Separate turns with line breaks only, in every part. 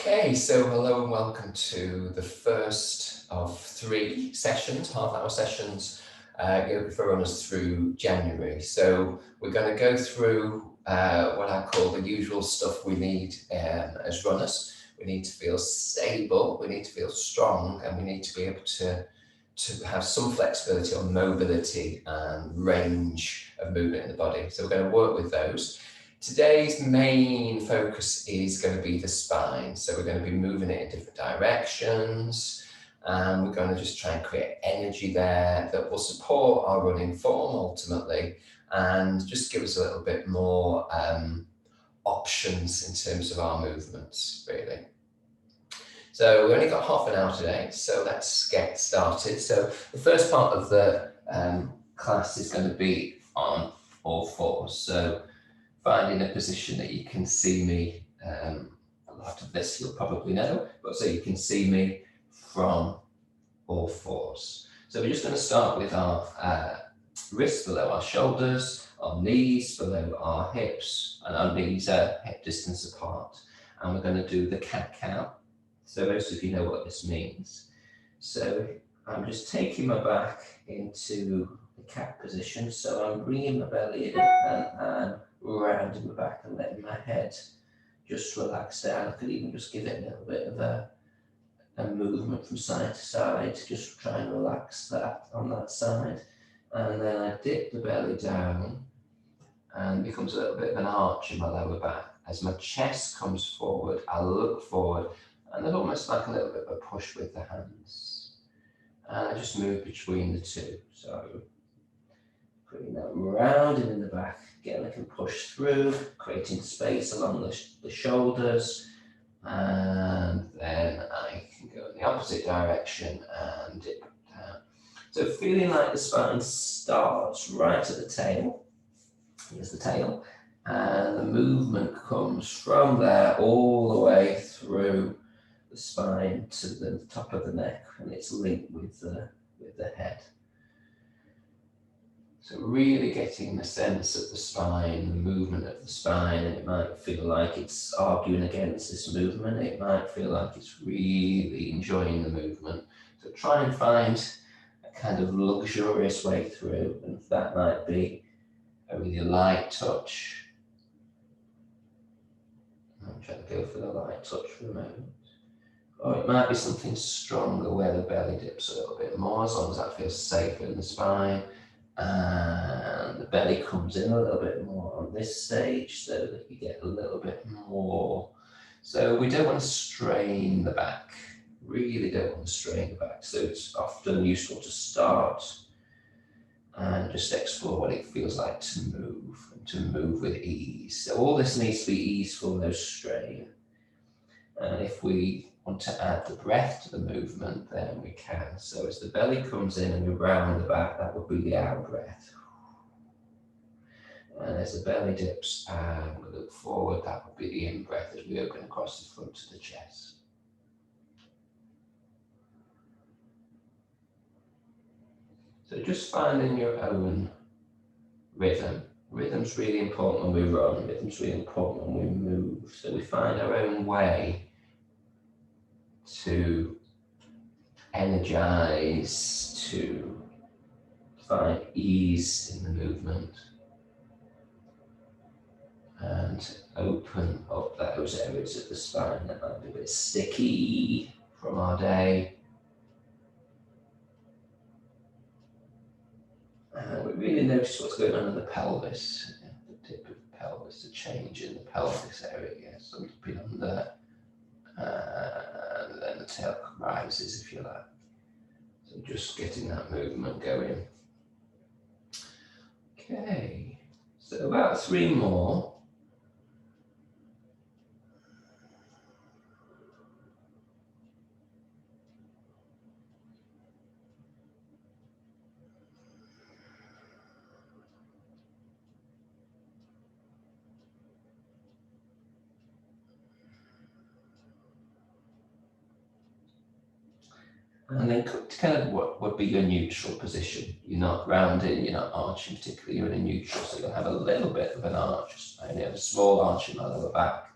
Okay, so hello and welcome to the first of 3 sessions, half-hour sessions, yoga for runners through January. So we're going to go through what I call the usual stuff we need as runners. We need to feel stable, we need to feel strong, and we need to be able to have some flexibility on mobility and range of movement in the body. So we're going to work with those. Today's main focus is going to be the spine. So we're going to be moving it in different directions, and we're going to just try and create energy there that will support our running form ultimately, and just give us a little bit more options in terms of our movements, really. So we only got half an hour today, so let's get started. So the first part of the class is going to be on all fours. So finding a position that you can see me, a lot of this you'll probably know, but so you can see me from all fours. So we're just going to start with our wrists below our shoulders, our knees below our hips, and our knees are hip distance apart. And we're going to do the cat-cow. So most of you know what this means. So I'm just taking my back into the cat position. So I'm bringing my belly in and rounding my back and letting my head just relax down. I could even just give it a little bit of a movement from side to side, just try and relax that on that side. And then I dip the belly down and it becomes a little bit of an arch in my lower back. As my chest comes forward, I look forward and then almost like a little bit of a push with the hands. And I just move between the two. So putting that rounding in the back. Again, I can push through, creating space along the shoulders, and then I can go in the opposite direction and dip down. So feeling like the spine starts right at the tail. Here's the tail, and the movement comes from there all the way through the spine to the top of the neck, and it's linked with the head. So really getting the sense of the spine, the movement of the spine, and it might feel like it's arguing against this movement. It might feel like it's really enjoying the movement. So try and find a kind of luxurious way through, and that might be a really light touch. I'm trying to go for the light touch for the moment. Or it might be something stronger where the belly dips a little bit more, as long as that feels safer in the spine. And the belly comes in a little bit more on this stage so that you get a little bit more. So we don't want to strain the back, really don't want to strain the back. So it's often useful to start and just explore what it feels like to move with ease. So all this needs to be easeful, no strain. And if we want to add the breath to the movement, then we can. So as the belly comes in and we round the back, that would be the out breath. And as the belly dips and we look forward, that would be the in breath as we open across the front of the chest. So just finding your own rhythm. Rhythm's really important when we run. Rhythm's really important when we move. So we find our own way to energize, to find ease in the movement, and open up those areas of the spine that might be a bit sticky from our day. And we really notice what's going on in the pelvis, the tip of the pelvis, the change in the pelvis area, something under. And then the tail rises, if you like. So just getting that movement going. Okay, so about 3 more. And then kind of what would be your neutral position. You're not rounding, you're not arching particularly, you're in a neutral, so you'll have a little bit of an arch. I only have a small arch in my lower back.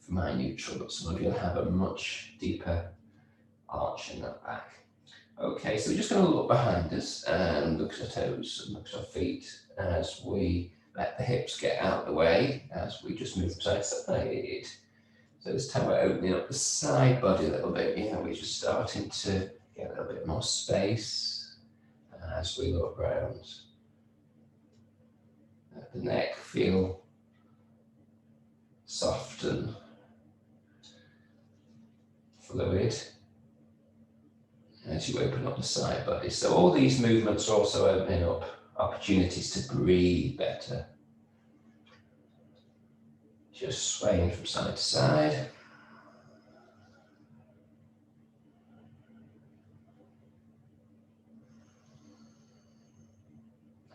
for my neutral, but some of you will have a much deeper arch in that back. Okay, so we're just going to look behind us and look at our toes and look at our feet as we let the hips get out of the way, as we just move from side to side. So this time we're opening up the side body a little bit. Yeah, we're just starting to get a little bit more space as we look around. Let the neck feel soft and fluid as you open up the side body. So all these movements are also opening up opportunities to breathe better. Just swaying from side to side.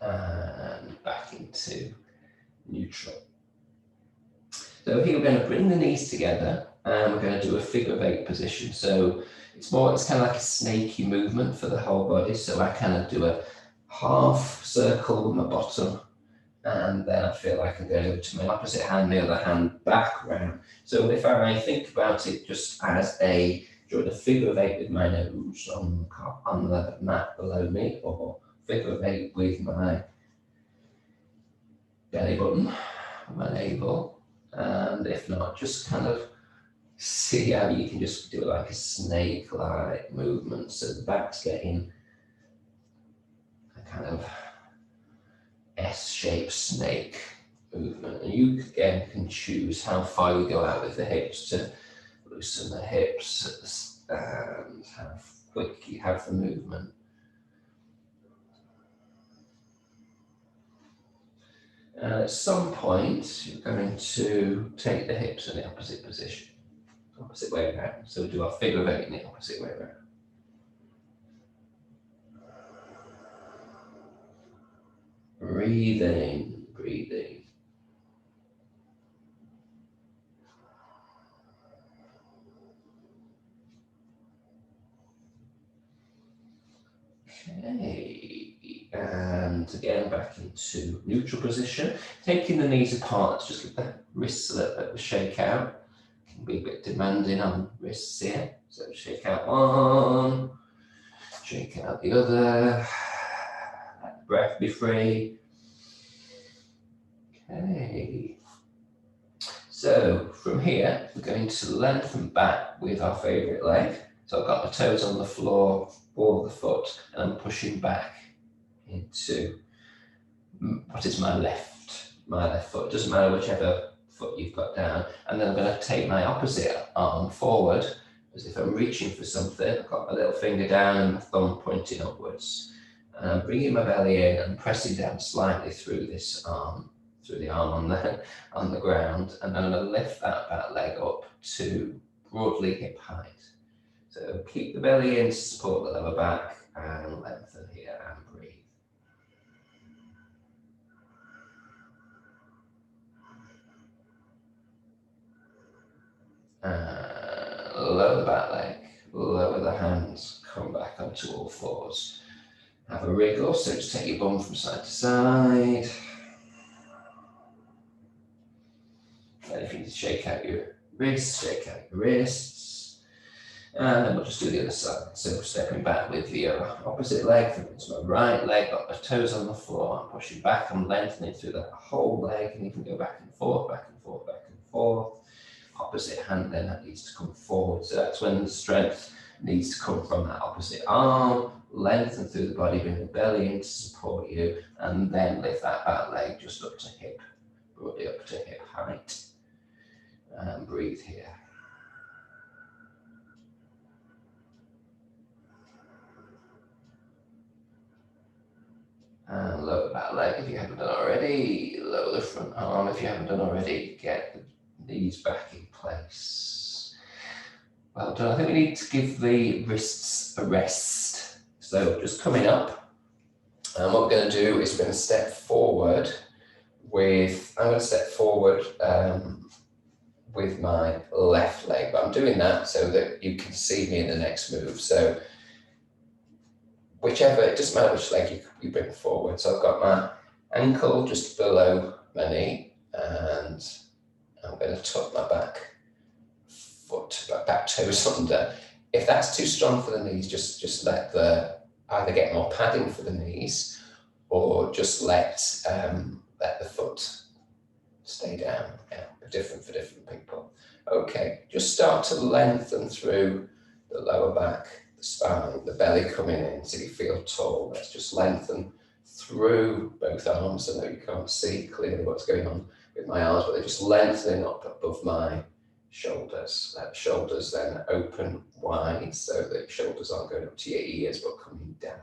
And back into neutral. So here we're going to bring the knees together and we're going to do a figure of 8 position. So it's kind of like a snaky movement for the whole body. So I kind of do a half circle with my bottom, and then I feel like I'm going over to my opposite hand, the other hand back round. So if I think about it just as drawing a figure of 8 with my nose on the mat below me, or figure of 8 with my belly button, my navel, and if not, just kind of see how you can just do it like a snake-like movement. So the back's getting a kind of S-shaped snake movement. And you again can choose how far you go out with the hips to loosen the hips and how quick you have the movement. And at some point, you're going to take the hips in the opposite position. Opposite way around. So we'll do our figure of 8 in the opposite way around. Breathing, breathing. Okay, and again back into neutral position. Taking the knees apart, just let the wrists a little bit shake out. Can be a bit demanding on wrists here. So shake out one, shake out the other. Let the breath be free. Okay. So from here, we're going to lengthen back with our favourite leg. So I've got my toes on the floor, ball of the foot, and I'm pushing back into what is my left foot. It doesn't matter whichever foot you've got down. And then I'm going to take my opposite arm forward as if I'm reaching for something. I've got my little finger down and my thumb pointing upwards. And I'm bringing my belly in and pressing down slightly through this arm, through the arm on the ground. And I'm going to lift that back leg up to broadly hip height. So keep the belly in to support the lower back and lengthen here and breathe. Lower the back leg, lower the hands, come back onto all fours. Have a wriggle, so just take your bum from side to side. And if you need to shake out your wrists, shake out your wrists. And then we'll just do the other side. So stepping back with the opposite leg, it's my right leg, got my toes on the floor, I'm pushing back, I'm lengthening through that whole leg, and you can go back and forth, back and forth, back and forth. Opposite hand then that needs to come forward. So that's when the strength needs to come from that opposite arm, lengthen through the body, bring the belly in to support you, and then lift that back leg just up to hip, broadly up to hip height. And breathe here. And lower that leg if you haven't done already. Lower the front arm if you haven't done already. Get the knees back in place. Well done. I think we need to give the wrists a rest. So just coming up. And what we're going to do is we're going to step forward with, I'm going to step forward with my left leg. But I'm doing that so that you can see me in the next move. So whichever, it doesn't matter which leg you bring forward. So I've got my ankle just below my knee and I'm going to tuck my back foot, back toes under. If that's too strong for the knees, just let either get more padding for the knees, or just let the foot stay down. Yeah, different for different people. Okay, just start to lengthen through the lower back, the spine, the belly coming in, so you feel tall. Let's just lengthen through both arms. I know you can't see clearly what's going on with my arms, but they're just lengthening up above my shoulders. Let the shoulders then open wide, so the shoulders aren't going up to your ears, but coming down.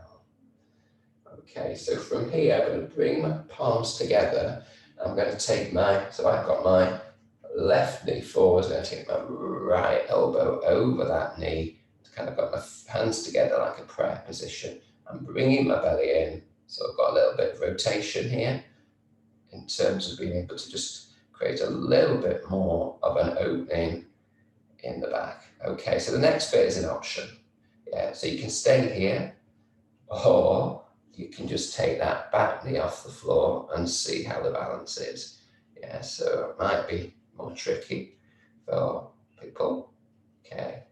Okay, so from here, I'm going to bring my palms together. I'm going to take so I've got my left knee forward. I'm going to take my right elbow over that knee. Kind of got my hands together like a prayer position. I'm bringing my belly in. So I've got a little bit of rotation here in terms of being able to just create a little bit more of an opening in the back. Okay, so the next bit is an option. Yeah, so you can stay here, or you can just take that back knee off the floor and see how the balance is. Yeah, so it might be more tricky for people. Okay,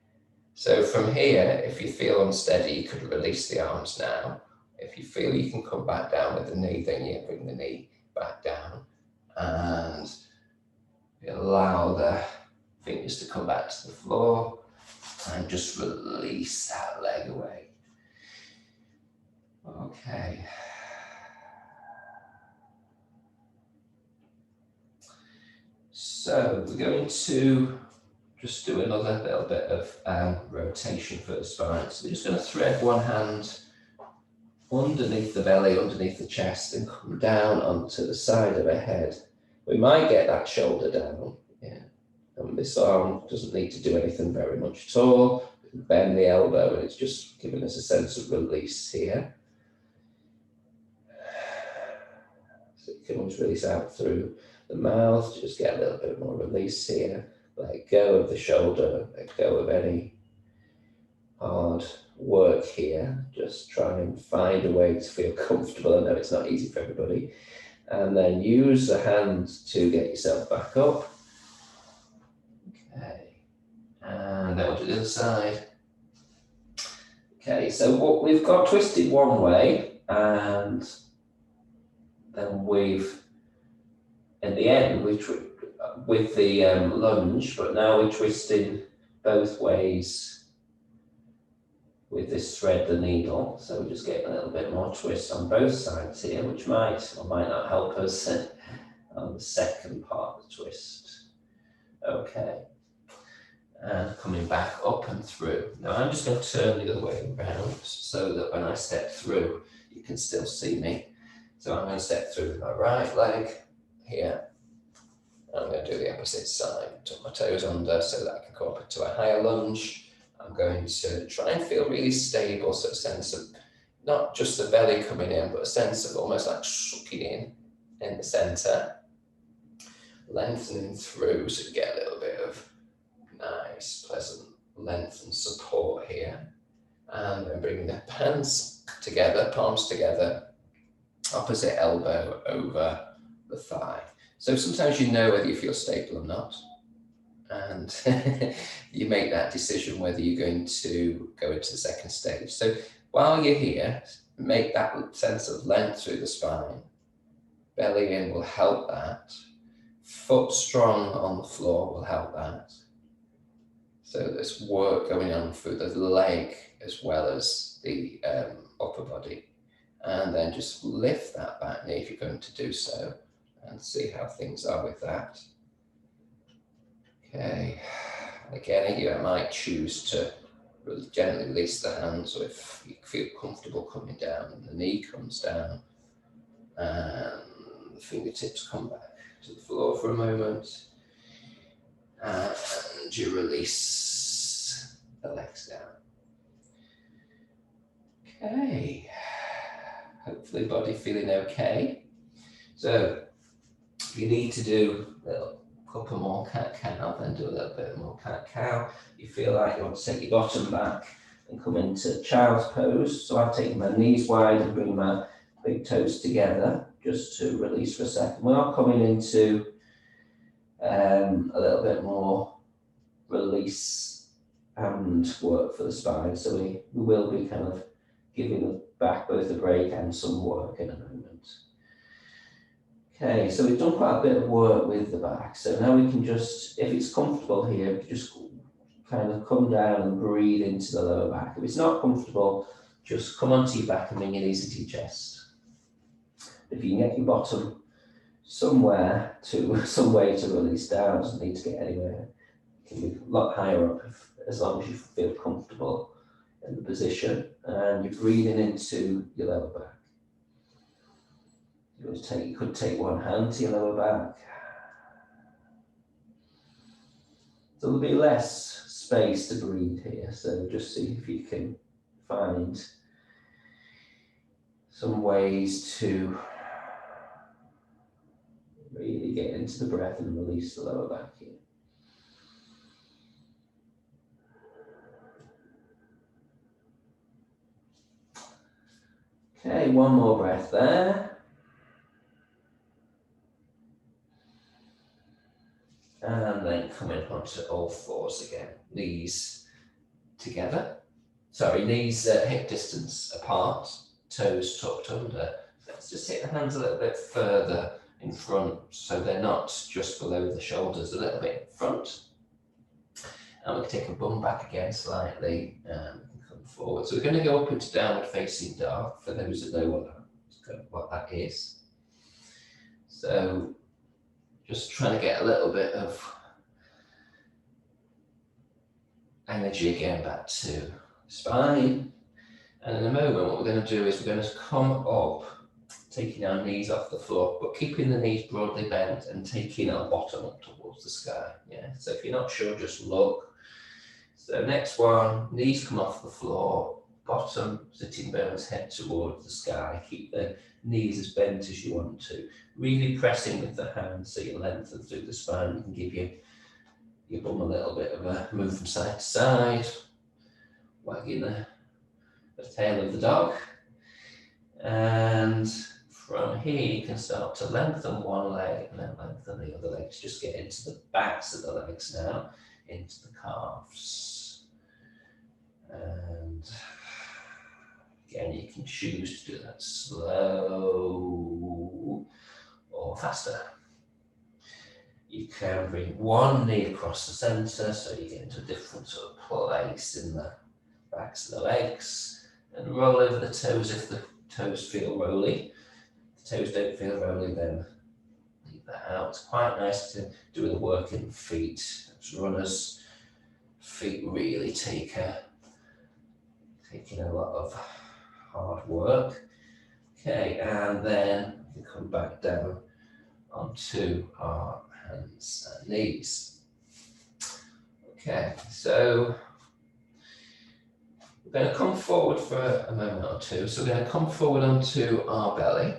so from here, if you feel unsteady, you could release the arms now. If you feel you can come back down with the knee, then you bring the knee back down and allow the fingers to come back to the floor and just release that leg away. Okay. So we're going to just do another little bit of rotation for the spine. So we're just going to thread one hand underneath the belly, underneath the chest, and come down onto the side of the head. We might get that shoulder down. Yeah. And this arm doesn't need to do anything very much at all. We can bend the elbow, and it's just giving us a sense of release here. So you can always release out through the mouth, just get a little bit more release here. Let go of the shoulder, let go of any hard work here. Just try and find a way to feel comfortable. I know it's not easy for everybody. And then use the hand to get yourself back up. Okay, and then we'll do the other side. Okay, so what we've got twisted one way, and then we've, at the end, with the lunge, but now we're twisting both ways with this thread, the needle. So we're just getting a little bit more twist on both sides here, which might or might not help us on the second part of the twist. Okay, and coming back up and through. Now I'm just going to turn the other way around so that when I step through, you can still see me. So I'm going to step through with my right leg here. I'm going to do the opposite side, tuck my toes under so that I can go up to a higher lunge. I'm going to try and feel really stable, so a sense of not just the belly coming in, but a sense of almost like sucking in the center, lengthening through so you get a little bit of nice, pleasant length and support here. And then bringing the hands together, palms together, opposite elbow over the thigh. So sometimes you know whether you feel stable or not, and you make that decision whether you're going to go into the second stage. So while you're here, make that sense of length through the spine. Belly in will help that. Foot strong on the floor will help that. So there's work going on through the leg as well as the upper body. And then just lift that back knee if you're going to do so, and see how things are with that. Okay, again, you might choose to gently release the hands, so if you feel comfortable coming down, and the knee comes down, and the fingertips come back to the floor for a moment, and you release the legs down. Okay, hopefully body feeling okay. So if you need to do a couple more cat-cow, then do a little bit more cat-cow. You feel like you want to take your bottom back and come into child's pose. So I'm taking my knees wide and bring my big toes together just to release for a second. We are coming into a little bit more release and work for the spine. So we will be kind of giving the back both a break and some work in a moment. Okay, so we've done quite a bit of work with the back. So now we can just, if it's comfortable here, we can just kind of come down and breathe into the lower back. If it's not comfortable, just come onto your back and bring your knees into your chest. If you can get your bottom some way to release down, doesn't need to get anywhere. It can be a lot higher up as long as you feel comfortable in the position, and you're breathing into your lower back. You could take one hand to your lower back. So there'll be less space to breathe here, so just see if you can find some ways to really get into the breath and release the lower back here. Okay, one more breath there. And then coming onto all fours again. Knees together. Sorry, knees hip distance apart, toes tucked under. Let's just take the hands a little bit further in front so they're not just below the shoulders, a little bit in front. And we can take a bum back again slightly and come forward. So we're going to go up into downward facing dog for those that know what that is. So just trying to get a little bit of energy again back to spine. And in a moment, what we're going to do is we're going to come up, taking our knees off the floor, but keeping the knees broadly bent and taking our bottom up towards the sky. Yeah. So if you're not sure, just look. So next one, knees come off the floor, bottom sitting bones head towards the sky. Keep the knees as bent as you want to. Really pressing with the hands so you lengthen through the spine. You can give your bum a little bit of a move from side to side, wagging the tail of the dog. And from here, you can start to lengthen one leg and then lengthen the other leg. Just get into the backs of the legs now, into the calves. And again, you can choose to do that slow or faster. You can bring one knee across the center so you get into a different sort of place in the backs of the legs, and roll over the toes if the toes feel rolly. If the toes don't feel rolly, then leave that out. It's quite nice to do the work in the feet. As runners, feet really taking a lot of hard work. Okay, and then we can come back down onto our hands and knees. Okay, so we're going to come forward for a moment or two. So we're going to come forward onto our belly.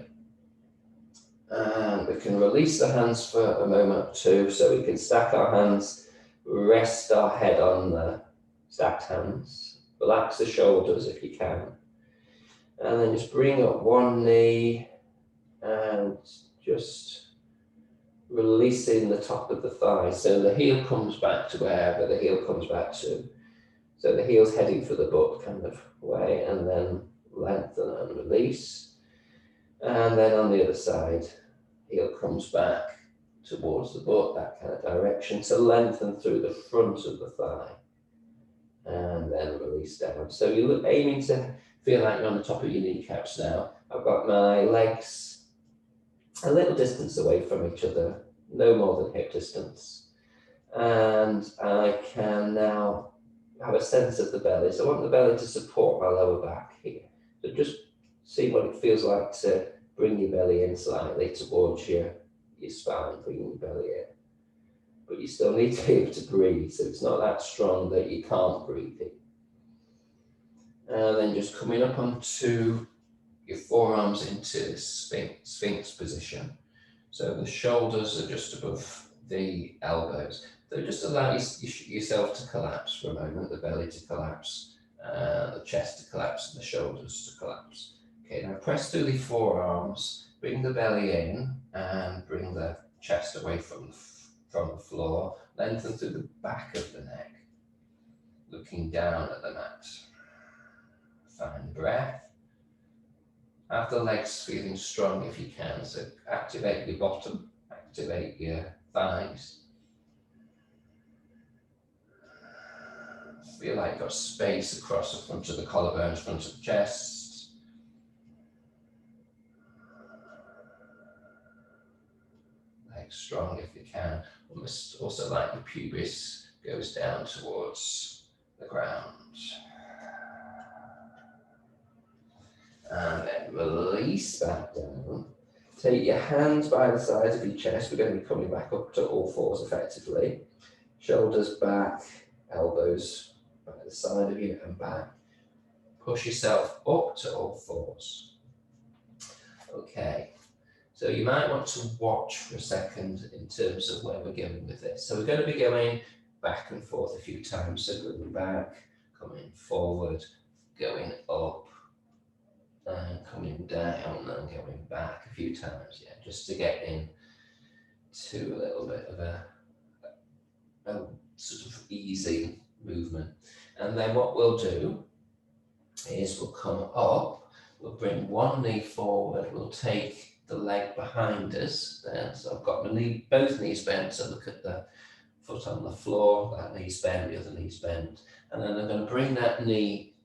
And we can release the hands for a moment or two. So we can stack our hands, rest our head on the stacked hands. Relax the shoulders if you can. And then just bring up one knee and just releasing the top of the thigh. So the heel comes back to wherever the heel comes back to. So the heel's heading for the butt kind of way, and then lengthen and release. And then on the other side, heel comes back towards the butt, that kind of direction, to lengthen through the front of the thigh. And then release down. So you're aiming to feel like you're on the top of your kneecaps now. I've got my legs a little distance away from each other, no more than hip distance. And I can now have a sense of the belly. So I want the belly to support my lower back here. So just see what it feels like to bring your belly in slightly towards your spine, bring your belly in. But you still need to be able to breathe, so it's not that strong that you can't breathe in. And then just coming up onto your forearms into this sphinx position. So the shoulders are just above the elbows. So just allow yourself to collapse for a moment, the belly to collapse, the chest to collapse, and the shoulders to collapse. Okay, now press through the forearms, bring the belly in, and bring the chest away from the floor. Lengthen through the back of the neck, looking down at the mat. Find breath. Have the legs feeling strong if you can, so activate your bottom, activate your thighs. Feel like you've got space across the front of the collarbones, front of the chest. Legs strong if you can. Almost also like the pubis goes down towards the ground. And then release back down. Take your hands by the sides of your chest. We're going to be coming back up to all fours effectively. Shoulders back, elbows by the side of you and back. Push yourself up to all fours. Okay, so you might want to watch for a second in terms of where we're going with this. So we're going to be going back and forth a few times. So going back, coming forward, going up, and coming down and going back a few times, yeah, just to get in to a little bit of a sort of easy movement. And then what we'll do is we'll come up, we'll bring one knee forward, we'll take the leg behind us there. So I've got my knee, both knees bent, so look at the foot on the floor, that knee's bent, the other knee's bent. And then I'm going to bring that knee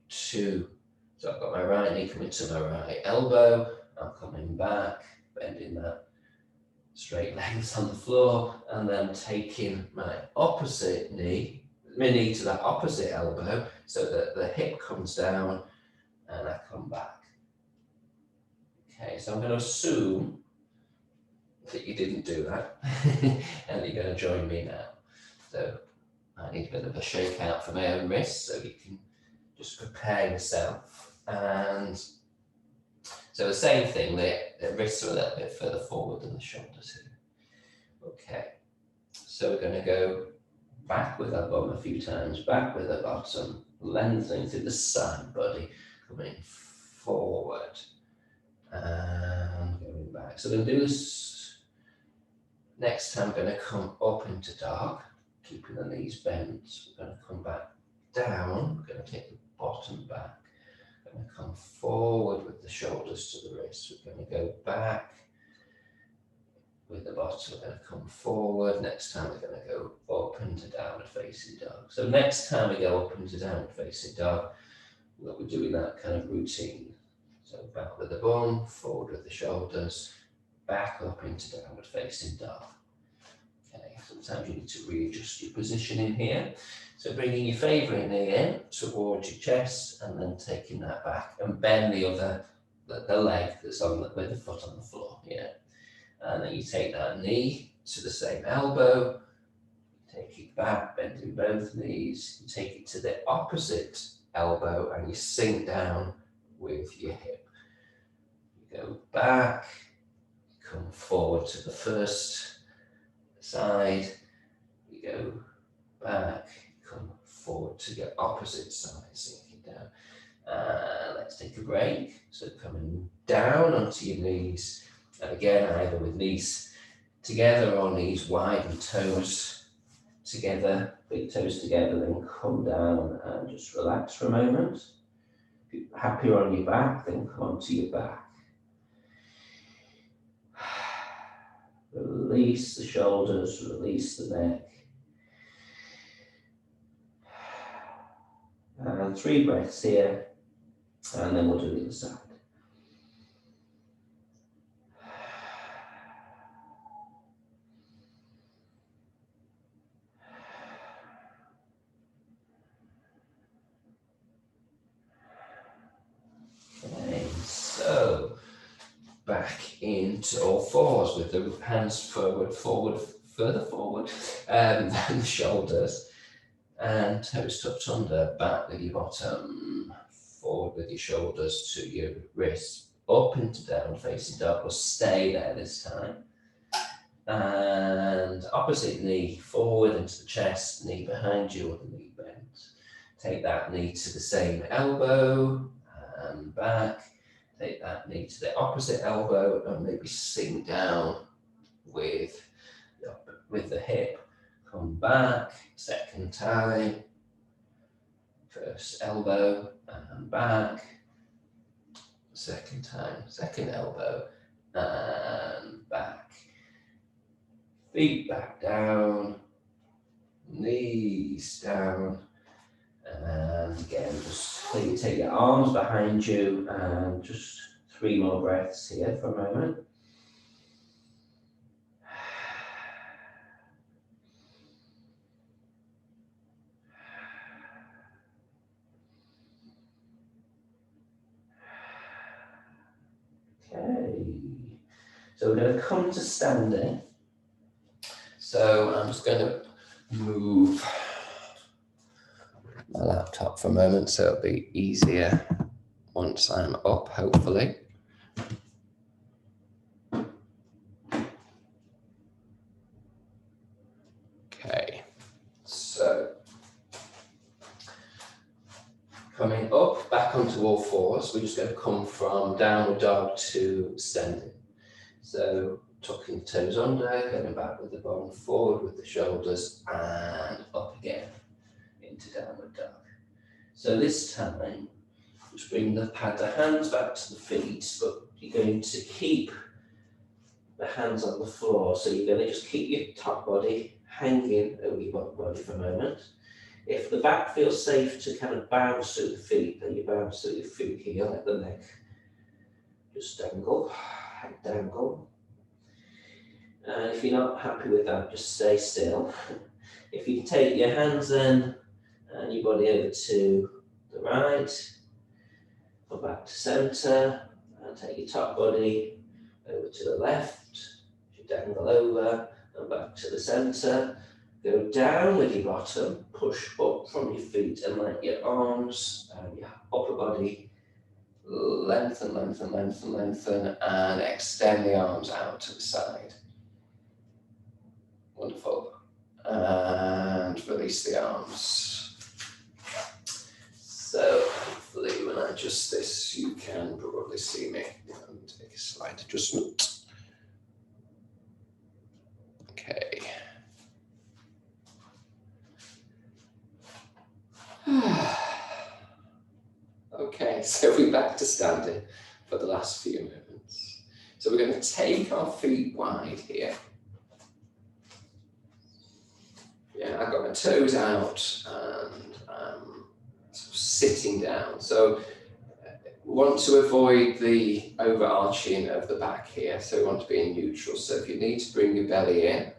to, so I've got my right knee coming to my right elbow, I'm coming back, bending that straight legs on the floor, and then taking my opposite knee, my knee to that opposite elbow, so that the hip comes down, and I come back. Okay, so I'm going to assume that you didn't do that, and you're going to join me now. So I need a bit of a shake out for my own wrists, so you can just prepare yourself. And so the same thing, the wrists are a little bit further forward than the shoulders here. Okay, so we're going to go back with our bum a few times, back with the bottom, lengthening through the side body, coming forward and going back. So we're going to do this next time. We're going to come up into dog, keeping the knees bent. We're going to come back down, we're going to take the bottom back. We're going to come forward with the shoulders to the wrists. We're going to go back with the bottom. We're going to come forward. Next time we're going to go up into downward facing dog. So next time we go up into downward facing dog, we'll be doing that kind of routine. So back with the bum, forward with the shoulders, back up into downward facing dog. Okay, sometimes you need to readjust your position in here. So bringing your favourite knee in towards your chest and then taking that back and bend the leg that's on with the foot on the floor, yeah. And then you take that knee to the same elbow, take it back, bending both knees, you take it to the opposite elbow and you sink down with your hip. You go back, come forward to the first side, you go back, come forward to your opposite side, sinking down. Let's take a break. So coming down onto your knees, and again, either with knees together or knees wide and toes together, big toes together, then come down and just relax for a moment. If you're happier on your back, then come onto your back. Release the shoulders, release the neck. And 3 breaths here, and then we'll do the other side. Okay, so back into all fours with the hands further forward than the shoulders. And toes tucked under, back with your bottom, forward with your shoulders to your wrists, up into down facing dog. We'll stay there this time. And opposite knee forward into the chest, knee behind you, other knee bent. Take that knee to the same elbow and back. Take that knee to the opposite elbow and maybe sink down with the hip. come back, second time, first elbow and back, second time, second elbow and back, feet back down, knees down, and again just take your arms behind you and just 3 more breaths here for a moment. Okay, so we're going to come to standing. So I'm just going to move my laptop for a moment so it'll be easier once I'm up, hopefully. Okay, so coming up, back onto all fours, we're just going to come from downward dog to standing. So tucking the toes under, going back with the bottom, forward with the shoulders, and up again into downward dog. So this time, just bring the hands back to the feet, but you're going to keep the hands on the floor. So you're going to just keep your top body hanging over your bottom body for a moment. If the back feels safe to kind of bounce through the feet, then you bounce through your feet here, let the neck just dangle, head dangle. And if you're not happy with that, just stay still. If you take your hands then and your body over to the right, come back to centre, and take your top body over to the left, you dangle over and back to the centre. Go down with your bottom, push up from your feet and let your arms and your upper body lengthen, lengthen, lengthen, lengthen, and extend the arms out to the side. Wonderful. And release the arms. So hopefully when I adjust this, you can probably see me and take a slight adjustment. Okay. Okay, so we're back to standing for the last few moments. So we're going to take our feet wide here. Yeah, I've got my toes out and I'm sort of sitting down. So we want to avoid the overarching of the back here. So we want to be in neutral. So if you need to bring your belly in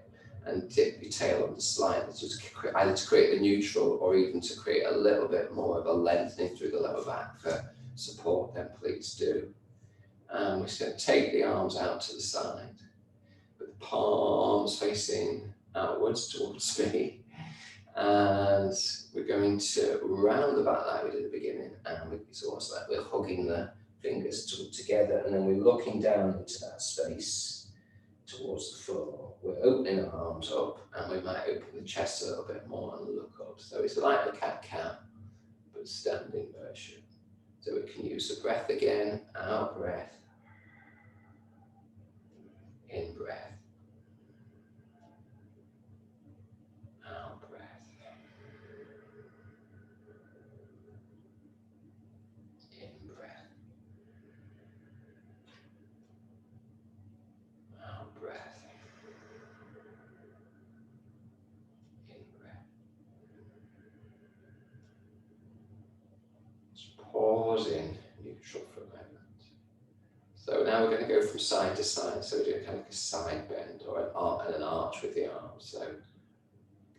and dip your tail on the slightly, just either to create the neutral or even to create a little bit more of a lengthening through the lower back for support, then please do. And we're just going to take the arms out to the side with the palms facing outwards towards me. And we're going to round the back like we did at the beginning, and it's almost like we're hugging the fingers together, and then we're looking down into that space towards the floor. We're opening our arms up, and we might open the chest a little bit more and look up. So it's like the cat-cow, but standing version. So we can use the breath again, out breath, in breath, out breath. In breath, out breath, in breath. Just pause in neutral for a moment. So now we're going to go from side to side. So we're doing kind of like a side bend or an arch with the arms. So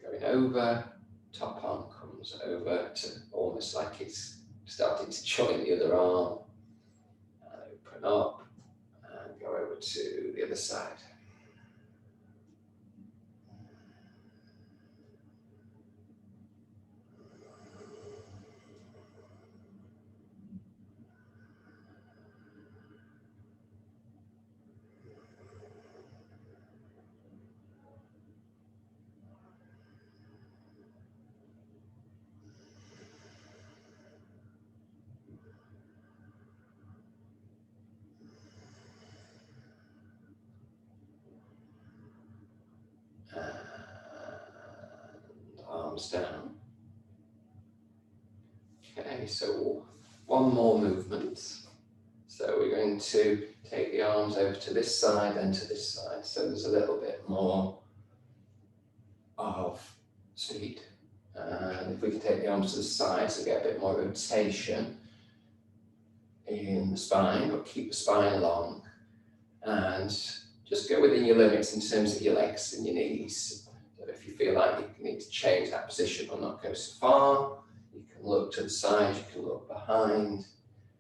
going over, top arm comes over to almost like it's starting to join the other arm. And open up and go over to the other side. arms down. Okay, so one more movement. So we're going to take the arms over to this side and to this side. So there's a little bit more of speed. And if we can take the arms to the side, so get a bit more rotation in the spine, but keep the spine long. And just go within your limits in terms of your legs and your knees. So if you feel like you need to change that position or not go so far, you can look to the side, you can look behind,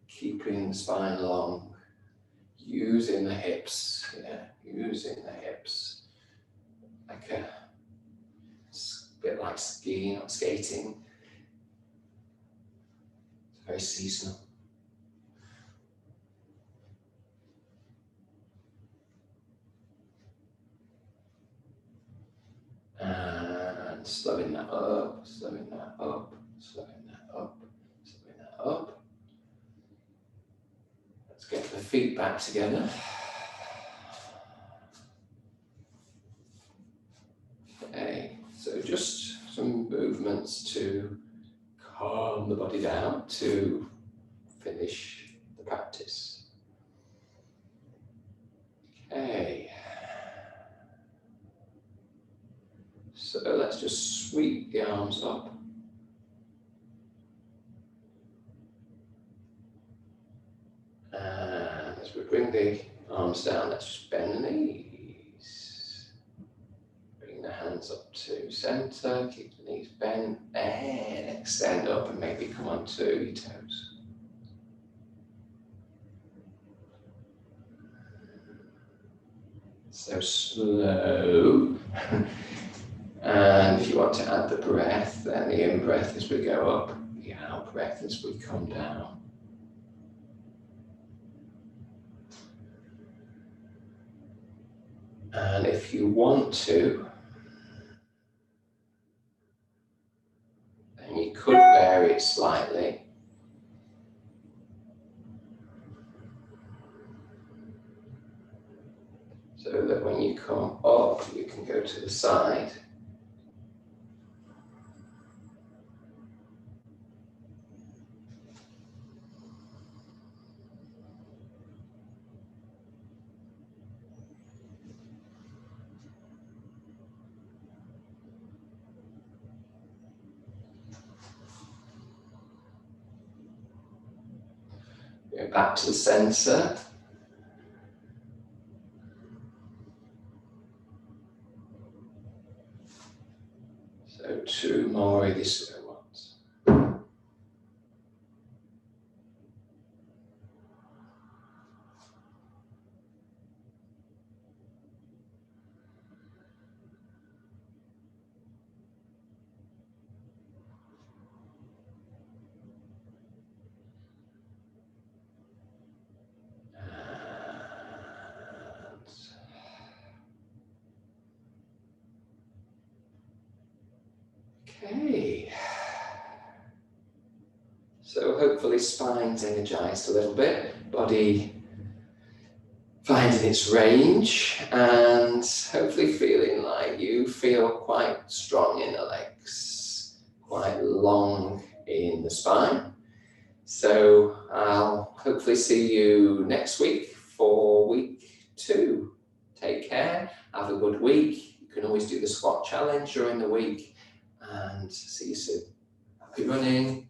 keeping the spine long, using the hips, using the hips, like a bit like skiing or skating. It's very seasonal. And slowing that up, slowing that up, slowing that up, slowing that up. Let's get the feet back together. Okay, so just some movements to calm the body down to finish the practice. Okay. So let's just sweep the arms up. And as we bring the arms down, let's just bend the knees. Bring the hands up to center, keep the knees bent, and extend up and maybe come onto your toes. So slow. And if you want to add the breath, then the in-breath as we go up, the out-breath as we come down. And if you want to, then you could vary it slightly. So that when you come up, you can go to the side. Go back to the center. So 2 more of these slow ones. Okay, so hopefully spine's energized a little bit, body finding its range, and hopefully feeling like you feel quite strong in the legs, quite long in the spine. So I'll hopefully see you next week for week 2. Take care, have a good week. You can always do the squat challenge during the week, and see you soon. Happy running.